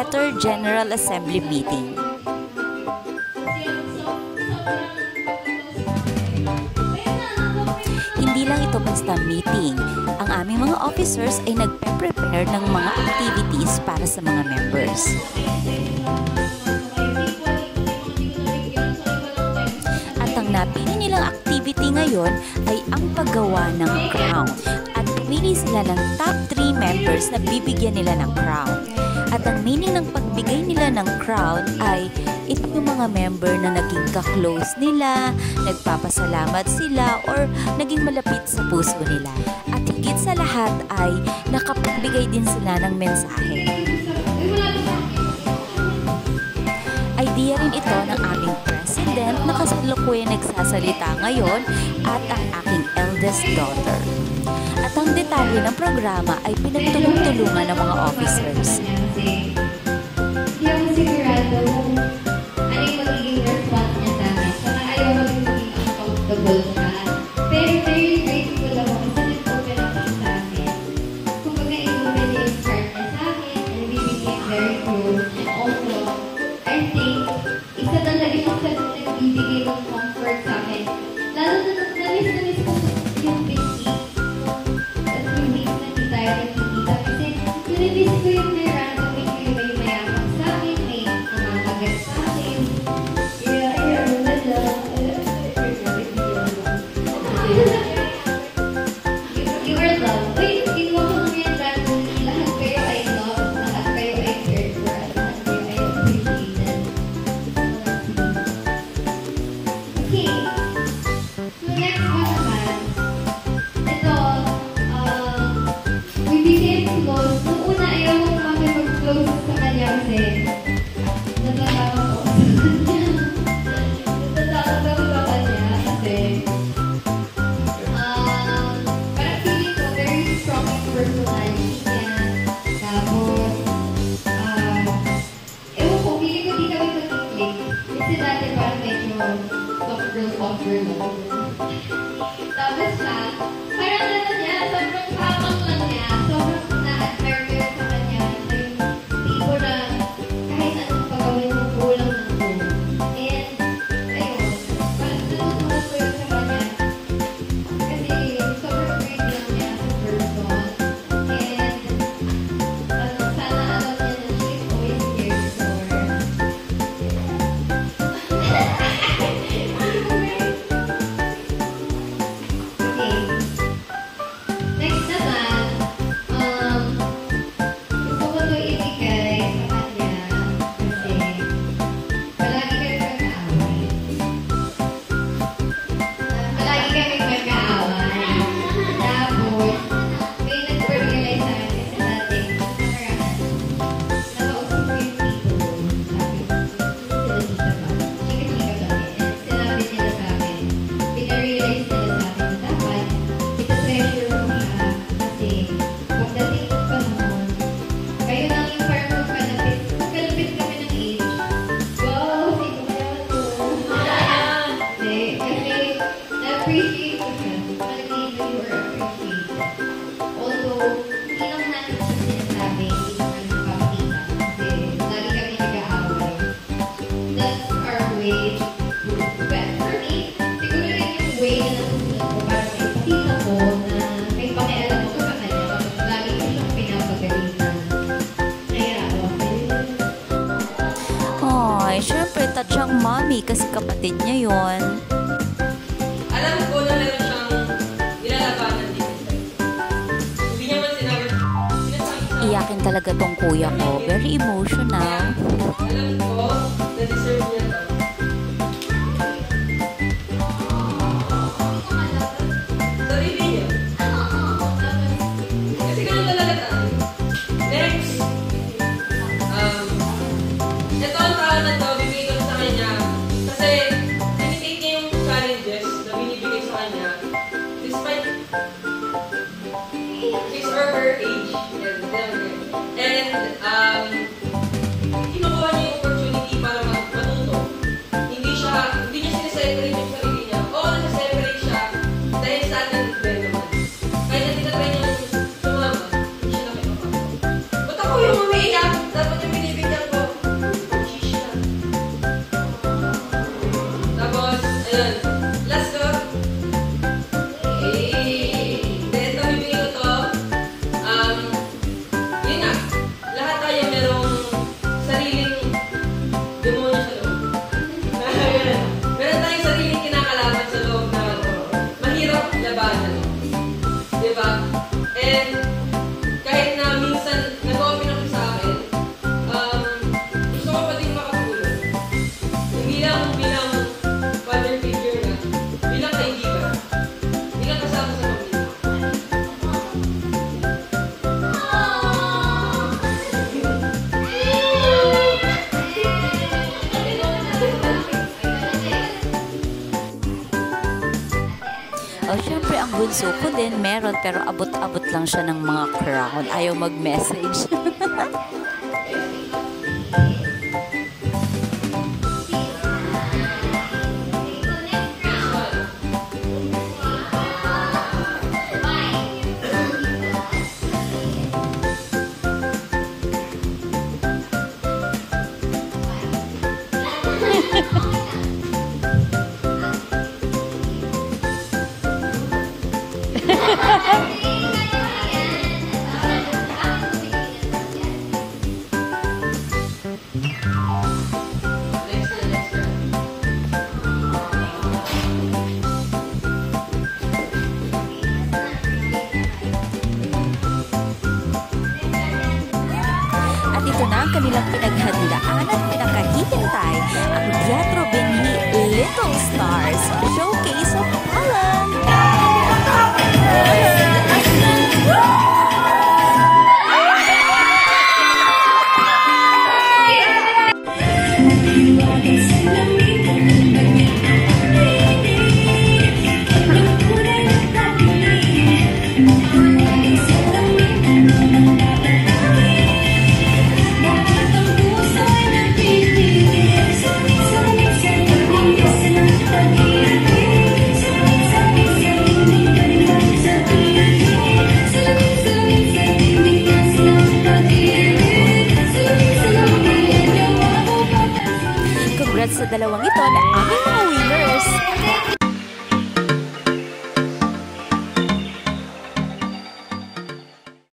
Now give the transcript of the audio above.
after General Assembly meeting. Hindi lang ito basta meeting. Ang aming mga officers ay nagpe-prepare ng mga activities para sa mga members. At ang napili nilang activity ngayon ay ang paggawa ng crown. At pumili sila ng top 3 members na bibigyan nila ng crown. At ang meaning ng pagbigay nila ng crown ay ito yung mga member na naging ka-close nila, nagpapasalamat sila, or naging malapit sa puso nila. At higit sa lahat ay nakapagbigay din sila ng mensahe. Idea rin ito ng aming president na kasalukuyang nagsasalita ngayon at ang aking eldest daughter. At ang detalye ng programa ay pinagtulong-tulungan ng mga officers. Hindi ako sigurado kung ano yung magiging response niya sa akin. Saka ayaw maging uncomfortable siya. Pero very grateful ako kasi nag-open up siya sa akin. Kumbaga i-open niya yung heart niya sa akin and we became very close. And also, I think, isa talaga yung sa nagbibigay ng comfort sa akin. Lalo na na-miss ko yung busy. At yung weeks na hindi tayo nagkikita. Kasi na-miss ko yung tapos siya, parang ano niya, sobrang hamang lang niya, sobrang na-admire ko sa kanya. Siya yung tipo na kahit anong pagawin mo, kulang ng kulang. And, ayun, parang natutunan ko yun sa kanya. Kasi sobrang great lang niya sa person. And, sana alam niya na she is always here for. Siyempre, touch ang mommy kasi kapatid niya yon. Alam ko na meron siyang nilalabanan dito. Hindi niya man sinabi. Iyakin talaga tong kuya ko. Very emotional. Alam ko na deserve niya to. Sarili niya. Kasi ganun talaga tayo. Next. Ito ang tao na to, bibigay ko sa kanya. Kasi, tinitake niya yung challenges na binibigay sa kanya. Despite his or her age. And, kinukuha niya yung opportunity para matuto. Hindi niya sineseparate yung sarili niya. Oo, nasa-separate siya dahil sa atin din naman. Kahit na tinatry niya sumama, hindi siya nakipapasok. Ba't ako yung umiiyak? Dapat yung binibigyan bunso ko din meron pero abot-abot lang siya ng mga crown. Ayaw mag-message. At ito na ang kanilang pinaghandaan at pinakahihintay, ang Teatro Benhi Little Stars Showcase of Talent. Congrats sa dalawang ito na aming